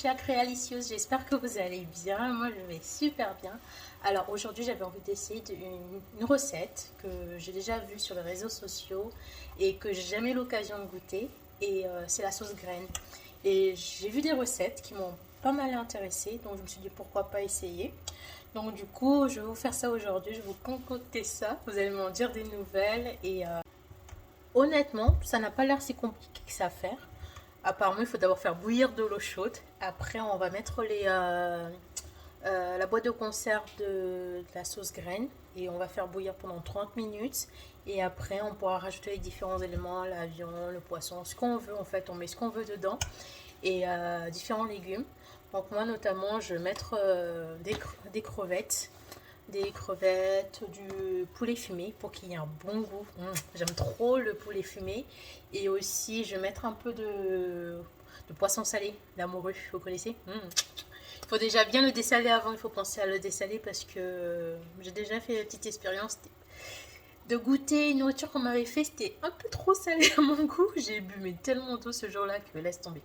chers créalicious, j'espère que vous allez bien. Moi, je vais super bien. Alors aujourd'hui, j'avais envie d'essayer une recette que j'ai déjà vue sur les réseaux sociaux et que j'ai jamais eu l'occasion de goûter. Et c'est la sauce graine. Et j'ai vu des recettes qui m'ont pas mal intéressée, donc je me suis dit pourquoi pas essayer. Donc du coup, je vais vous faire ça aujourd'hui. Je vais vous concocter ça. Vous allez m'en dire des nouvelles et honnêtement, ça n'a pas l'air si compliqué que ça à faire. Apparemment, il faut d'abord faire bouillir de l'eau chaude. Après, on va mettre la boîte de conserve de la sauce graine et on va faire bouillir pendant 30 minutes. Et après, on pourra rajouter les différents éléments, la viande, le poisson, ce qu'on veut en fait. On met ce qu'on veut dedans et différents légumes. Donc moi, notamment, je vais mettre des crevettes, du poulet fumé pour qu'il y ait un bon goût. J'aime trop le poulet fumé. Et aussi, je vais mettre un peu de poisson salé, la morue, vous connaissez. Il faut déjà bien le dessaler avant, il faut penser à le dessaler parce que j'ai déjà fait une petite expérience de goûter une nourriture qu'on m'avait fait, c'était un peu trop salé à mon goût. J'ai bu mais tellement d'eau ce jour-là que laisse tomber.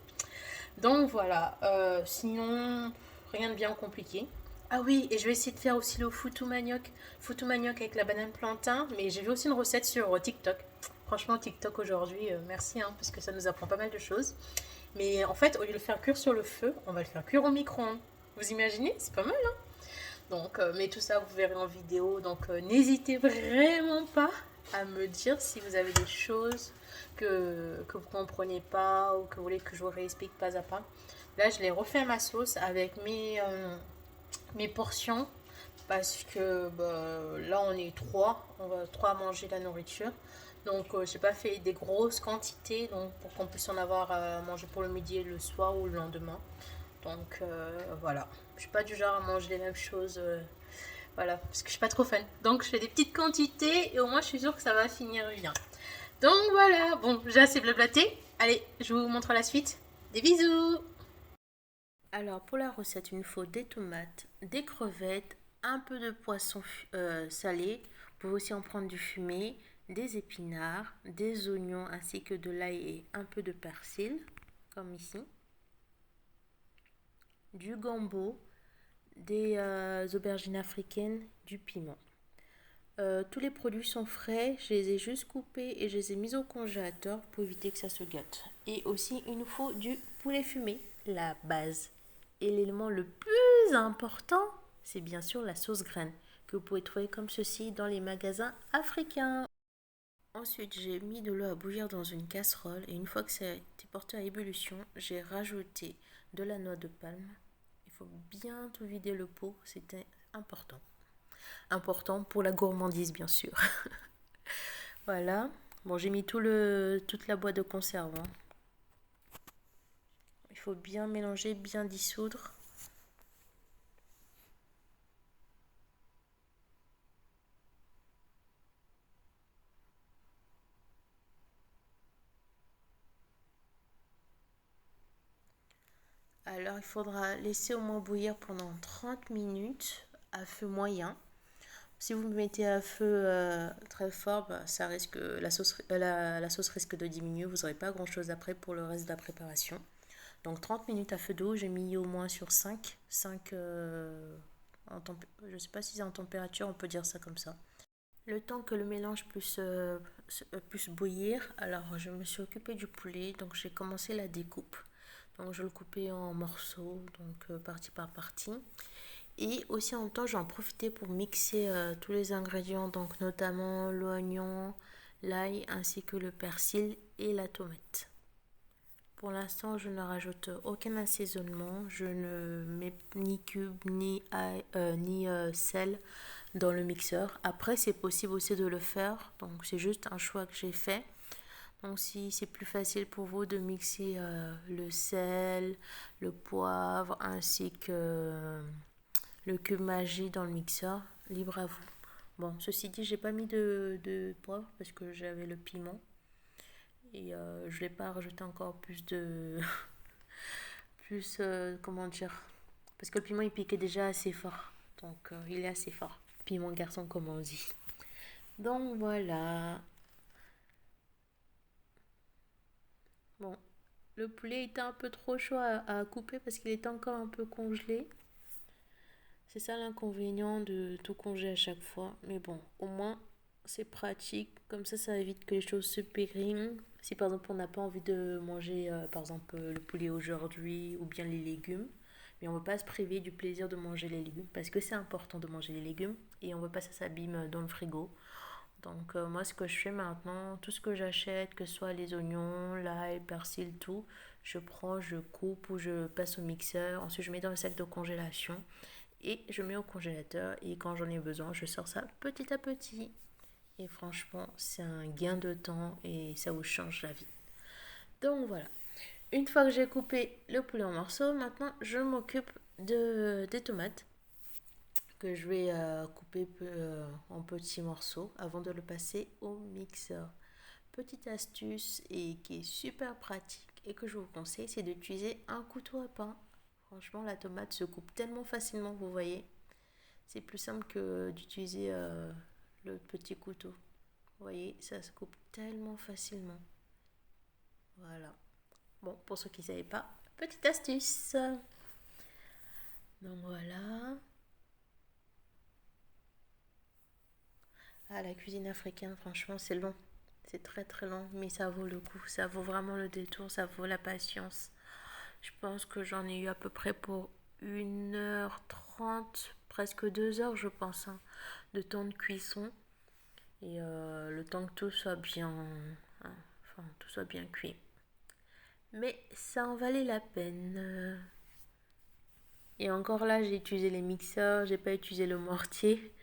Donc voilà, sinon rien de bien compliqué. Ah oui, et je vais essayer de faire aussi le foutou manioc avec la banane plantain, mais j'ai vu aussi une recette sur TikTok. Franchement, TikTok aujourd'hui, merci, hein, parce que ça nous apprend pas mal de choses. Mais en fait, au lieu de le faire cuire sur le feu, on va le faire cuire au micro-ondes. Vous imaginez? C'est pas mal, hein? Donc, mais tout ça, vous verrez en vidéo. Donc, n'hésitez vraiment pas à me dire si vous avez des choses que vous ne comprenez pas ou que vous voulez que je vous réexplique pas à pas. Là, je l'ai refait ma sauce avec mes portions parce que bah, là, on est trois. On va trois à manger la nourriture. Donc, j'ai pas fait des grosses quantités donc, pour qu'on puisse en avoir à manger pour le midi et le soir ou le lendemain. Donc voilà, je suis pas du genre à manger les mêmes choses, voilà, parce que je suis pas trop fan. Donc je fais des petites quantités et au moins je suis sûre que ça va finir bien. Donc voilà, bon, j'ai assez blablaté. Allez, je vous montre la suite. Des bisous. Alors pour la recette, il nous faut des tomates, des crevettes, un peu de poisson salé. Vous pouvez aussi en prendre du fumé, des épinards, des oignons ainsi que de l'ail et un peu de persil, comme ici, du gombo, des aubergines africaines, du piment. Tous les produits sont frais, je les ai juste coupés et je les ai mis au congélateur pour éviter que ça se gâte. Et aussi, il nous faut du poulet fumé, la base. Et l'élément le plus important, c'est bien sûr la sauce graine, que vous pouvez trouver comme ceci dans les magasins africains. Ensuite, j'ai mis de l'eau à bouillir dans une casserole et une fois que ça a été porté à ébullition, j'ai rajouté de la noix de palme. Il faut bien tout vider le pot, c'était important. Important pour la gourmandise, bien sûr. Voilà. Bon, j'ai mis toute la boîte de conserve, hein. Il faut bien mélanger, bien dissoudre. Alors, il faudra laisser au moins bouillir pendant 30 minutes à feu moyen. Si vous le mettez à feu très fort, bah, ça risque, la sauce risque de diminuer. Vous n'aurez pas grand-chose après pour le reste de la préparation. Donc 30 minutes à feu doux, j'ai mis au moins sur 5 je ne sais pas si c'est en température, on peut dire ça comme ça. Le temps que le mélange puisse bouillir, alors je me suis occupée du poulet, donc j'ai commencé la découpe. Donc je le coupais en morceaux, donc partie par partie. Et aussi en même temps, j'en profitais pour mixer tous les ingrédients, donc notamment l'oignon, l'ail ainsi que le persil et la tomate. Pour l'instant, je ne rajoute aucun assaisonnement. Je ne mets ni cube, ni sel dans le mixeur. Après, c'est possible aussi de le faire. Donc, c'est juste un choix que j'ai fait. Donc, si c'est plus facile pour vous de mixer le sel, le poivre ainsi que le cube magie dans le mixeur, libre à vous. Bon, ceci dit, j'ai pas mis de poivre parce que j'avais le piment. Et je ne l'ai pas rajouté encore plus de... plus, comment dire... Parce que le piment, il piquait déjà assez fort. Donc, il est assez fort. Piment garçon, comme on dit. Donc, voilà. Bon. Le poulet était un peu trop chaud à couper parce qu'il était encore un peu congelé. C'est ça l'inconvénient de tout congeler à chaque fois. Mais bon, au moins, c'est pratique. Comme ça évite que les choses se périment. Si par exemple, on n'a pas envie de manger, par exemple, le poulet aujourd'hui ou bien les légumes, mais on ne veut pas se priver du plaisir de manger les légumes parce que c'est important de manger les légumes et on ne veut pas que ça s'abîme dans le frigo. Donc moi ce que je fais maintenant, tout ce que j'achète, que ce soit les oignons, l'ail, persil, tout, je prends, je coupe ou je passe au mixeur. Ensuite je mets dans le sac de congélation et je mets au congélateur et quand j'en ai besoin, je sors ça petit à petit. Et franchement, c'est un gain de temps et ça vous change la vie. Donc voilà. Une fois que j'ai coupé le poulet en morceaux, maintenant je m'occupe des tomates que je vais couper en petits morceaux avant de le passer au mixeur. Petite astuce et qui est super pratique et que je vous conseille, c'est d'utiliser un couteau à pain. Franchement, la tomate se coupe tellement facilement, vous voyez. C'est plus simple que d'utiliser le petit couteau. Vous voyez, ça se coupe tellement facilement. Voilà. Bon, pour ceux qui ne savaient pas, petite astuce. Donc voilà. Ah, la cuisine africaine, franchement, c'est long. C'est très très long, mais ça vaut le coup. Ça vaut vraiment le détour, ça vaut la patience. Je pense que j'en ai eu à peu près pour 1h30, presque 2 heures, je pense, hein, de temps de cuisson. Et le temps que tout soit bien, hein, enfin, tout soit bien cuit. Mais ça en valait la peine. Et encore là, j'ai utilisé les mixeurs, j'ai pas utilisé le mortier.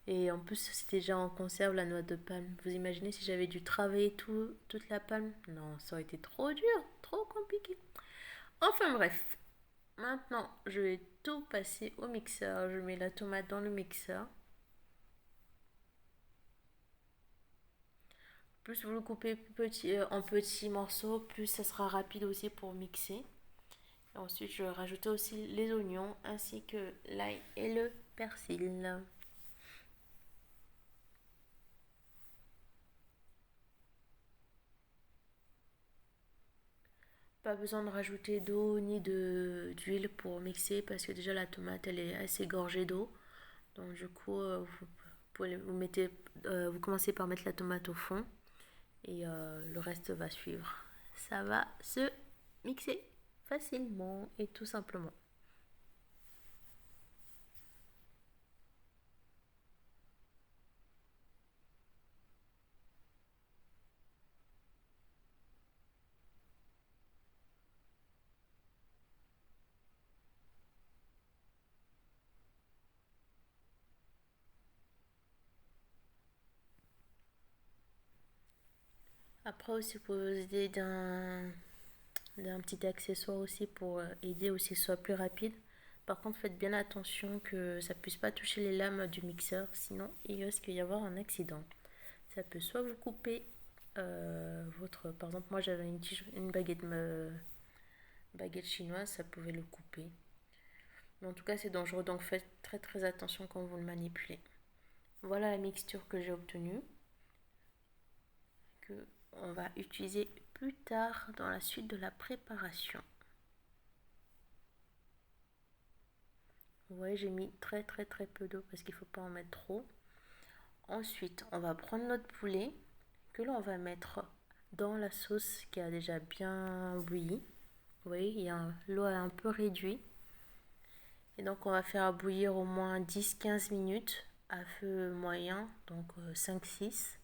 Et en plus, c'était déjà en conserve la noix de palme. Vous imaginez si j'avais dû travailler toute la palme? Non, ça aurait été trop dur, trop compliqué. Enfin bref, maintenant je vais tout passer au mixeur. Je mets la tomate dans le mixeur. Plus vous le coupez en petits morceaux, plus ça sera rapide aussi pour mixer. Et ensuite, je vais rajouter aussi les oignons ainsi que l'ail et le persil. Pas besoin de rajouter d'eau ni d'huile pour mixer parce que déjà la tomate elle est assez gorgée d'eau. Donc du coup vous commencez par mettre la tomate au fond et le reste va suivre. Ça va se mixer facilement et tout simplement. Après aussi vous pouvez vous aider d'un petit accessoire aussi pour aider aussi que ce soit plus rapide. Par contre, faites bien attention que ça puisse pas toucher les lames du mixeur, sinon il risque d'y avoir un accident. Ça peut soit vous couper votre... Par exemple, moi j'avais une baguette chinoise, ça pouvait le couper. Mais en tout cas, c'est dangereux, donc faites très très attention quand vous le manipulez. Voilà la mixture que j'ai obtenue, que on va utiliser plus tard dans la suite de la préparation. Vous voyez, j'ai mis très très très peu d'eau parce qu'il ne faut pas en mettre trop. Ensuite, on va prendre notre poulet que l'on va mettre dans la sauce qui a déjà bien bouilli. Vous voyez, l'eau est un peu réduite. Et donc, on va faire bouillir au moins 10-15 minutes à feu moyen, donc 5-6.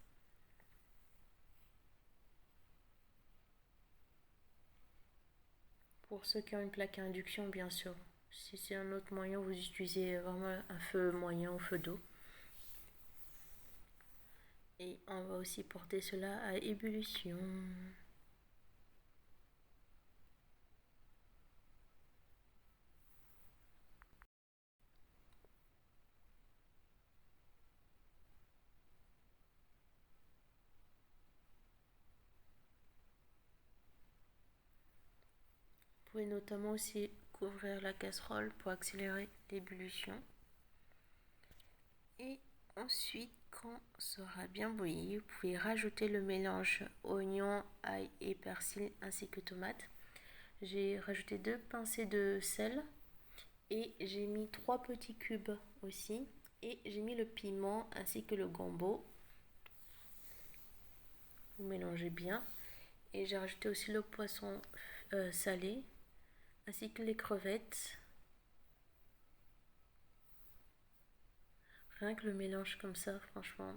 Pour ceux qui ont une plaque à induction, bien sûr. Si c'est un autre moyen, vous utilisez vraiment un feu moyen ou feu d'eau. Et on va aussi porter cela à ébullition. Vous pouvez notamment aussi couvrir la casserole pour accélérer l'ébullition. Et ensuite, quand ça sera bien bouilli, vous pouvez rajouter le mélange oignon, ail et persil ainsi que tomate. J'ai rajouté 2 pincées de sel et j'ai mis 3 petits cubes aussi. Et j'ai mis le piment ainsi que le gombo. Vous mélangez bien. Et j'ai rajouté aussi le poisson salé ainsi que les crevettes. Rien que le mélange comme ça, franchement,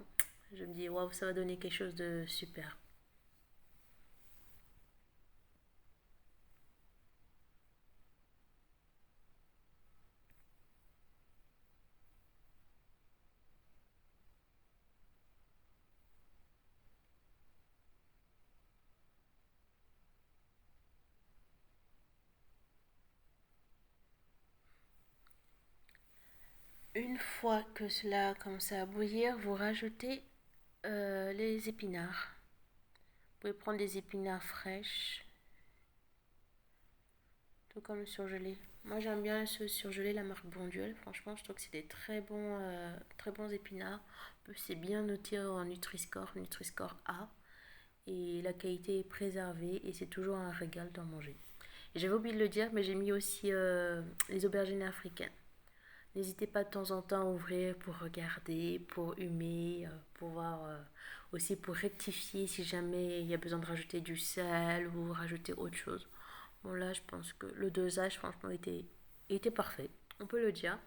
je me dis waouh, ça va donner quelque chose de super. Une fois que cela commence à bouillir, vous rajoutez les épinards. Vous pouvez prendre des épinards fraîches, tout comme le surgelé. Moi j'aime bien ce surgelé, la marque Bonduelle. Franchement, je trouve que c'est des très bons épinards. C'est bien noté en Nutri-Score A. Et la qualité est préservée et c'est toujours un régal d'en manger. Et j'avais oublié de le dire, mais j'ai mis aussi les aubergines africaines. N'hésitez pas de temps en temps à ouvrir pour regarder, pour humer, pour voir aussi pour rectifier si jamais il y a besoin de rajouter du sel ou rajouter autre chose. Bon là, je pense que le dosage, franchement, était parfait. On peut le dire.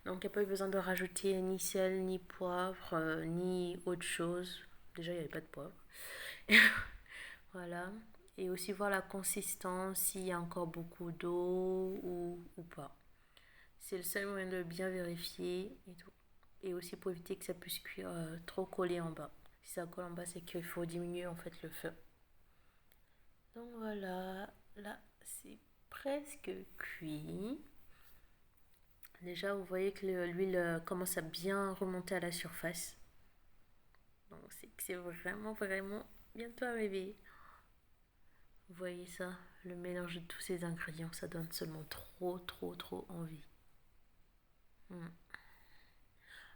Donc, il n'y a pas eu besoin de rajouter ni sel, ni poivre, ni autre chose. Déjà, il n'y avait pas de poivre. Voilà. Et aussi voir la consistance, s'il y a encore beaucoup d'eau ou pas. C'est le seul moyen de bien vérifier et tout. Et aussi pour éviter que ça puisse cuire trop collé en bas. Si ça colle en bas, c'est qu'il faut diminuer en fait le feu. Donc voilà, là c'est presque cuit. Déjà, vous voyez que l'huile commence à bien remonter à la surface. Donc c'est que c'est vraiment bientôt arrivé. Vous voyez ça, le mélange de tous ces ingrédients, ça donne seulement trop envie. Mm.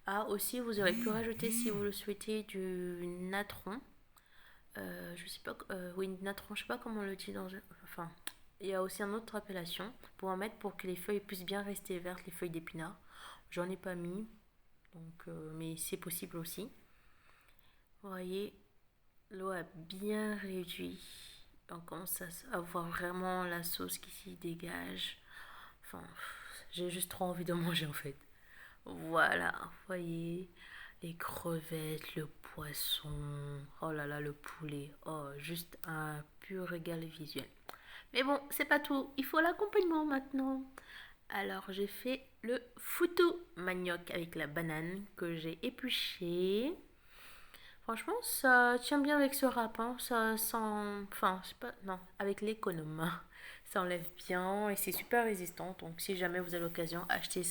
Ah, aussi, vous aurez pu rajouter, si vous le souhaitez, du natron. Je sais pas, oui, natron, je sais pas comment on le dit enfin, il y a aussi une autre appellation pour en mettre pour que les feuilles puissent bien rester vertes, les feuilles d'épinards. J'en ai pas mis, donc, mais c'est possible aussi. Vous voyez, l'eau a bien réduit. On commence à voir vraiment la sauce qui s'y dégage. Enfin, j'ai juste trop envie de manger en fait. Voilà, vous voyez, les crevettes, le poisson, oh là là, le poulet, oh, juste un pur régal visuel. Mais bon, c'est pas tout, il faut l'accompagnement maintenant. Alors, j'ai fait le foutou manioc avec la banane que j'ai épluché. Franchement, ça tient bien avec ce rap, hein. Ça sent. Enfin, c'est pas. Non, avec l'économe. Ça enlève bien et c'est super résistant. Donc, si jamais vous avez l'occasion, achetez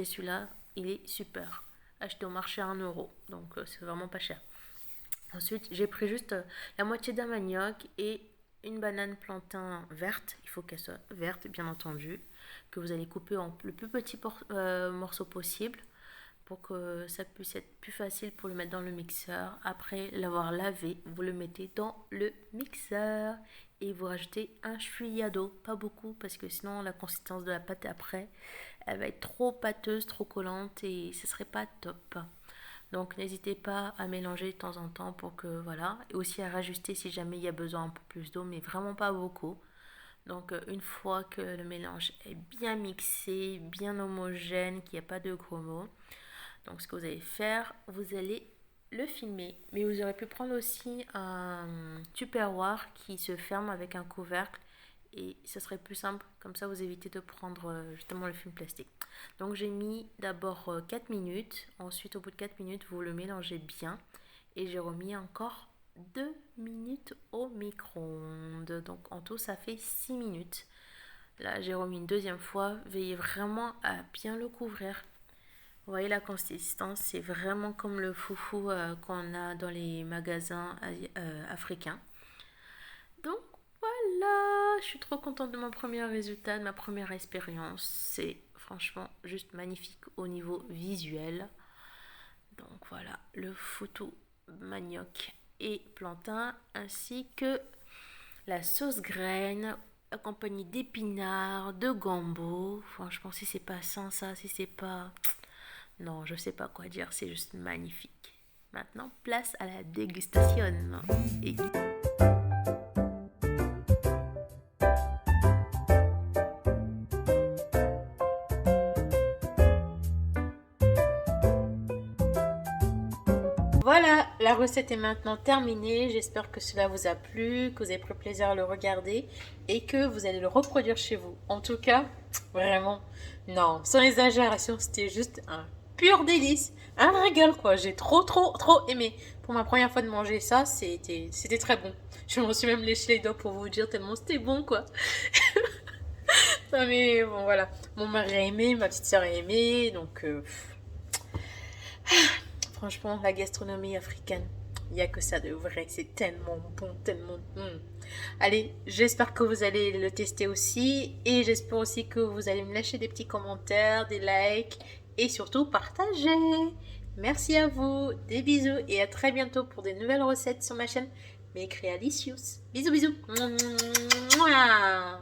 celui-là. Il est super. Acheté au marché à 1 euro. Donc, c'est vraiment pas cher. Ensuite, j'ai pris juste la moitié d'un manioc et une banane plantain verte. Il faut qu'elle soit verte, bien entendu. Que vous allez couper en le plus petit morceau possible pour que ça puisse être plus facile pour le mettre dans le mixeur. Après l'avoir lavé, vous le mettez dans le mixeur et vous rajoutez un chouïa d'eau, pas beaucoup parce que sinon la consistance de la pâte après, elle va être trop pâteuse, trop collante et ce serait pas top. Donc n'hésitez pas à mélanger de temps en temps pour que voilà, et aussi à rajuster si jamais il y a besoin un peu plus d'eau, mais vraiment pas beaucoup. Donc une fois que le mélange est bien mixé, bien homogène, qu'il n'y a pas de gros mots, donc ce que vous allez faire, vous allez le filmer. Mais vous aurez pu prendre aussi un tupperware qui se ferme avec un couvercle et ce serait plus simple. Comme ça, vous évitez de prendre justement le film plastique. Donc j'ai mis d'abord 4 minutes. Ensuite, au bout de 4 minutes, vous le mélangez bien. Et j'ai remis encore 2 minutes au micro-ondes. Donc en tout, ça fait 6 minutes. Là, j'ai remis une deuxième fois. Veillez vraiment à bien le couvrir. Vous voyez la consistance, c'est vraiment comme le foufou qu'on a dans les magasins africains. Donc voilà, je suis trop contente de mon premier résultat, de ma première expérience. C'est franchement juste magnifique au niveau visuel. Donc voilà, le foutou manioc et plantain ainsi que la sauce graine accompagné d'épinards, de gombo. Franchement, si c'est pas sain, ça, si c'est pas... Non, je sais pas quoi dire, c'est juste magnifique. Maintenant, place à la dégustation. Et... Voilà, la recette est maintenant terminée. J'espère que cela vous a plu, que vous avez pris plaisir à le regarder et que vous allez le reproduire chez vous. En tout cas, vraiment, non, sans exagération, c'était juste un pur délice, un régal quoi. J'ai trop aimé. Pour ma première fois de manger ça, c'était très bon. Je me suis même léché les doigts pour vous dire tellement c'était bon quoi. Non mais bon voilà, mon mari a aimé, ma petite soeur a aimé, donc franchement, la gastronomie africaine, il n'y a que ça de vrai. C'est tellement bon, tellement... Allez, j'espère que vous allez le tester aussi. Et j'espère aussi que vous allez me lâcher des petits commentaires, des likes. Et surtout, partager. Merci à vous. Des bisous. Et à très bientôt pour de nouvelles recettes sur ma chaîne Make Realicious. Bisous, bisous. Mouah.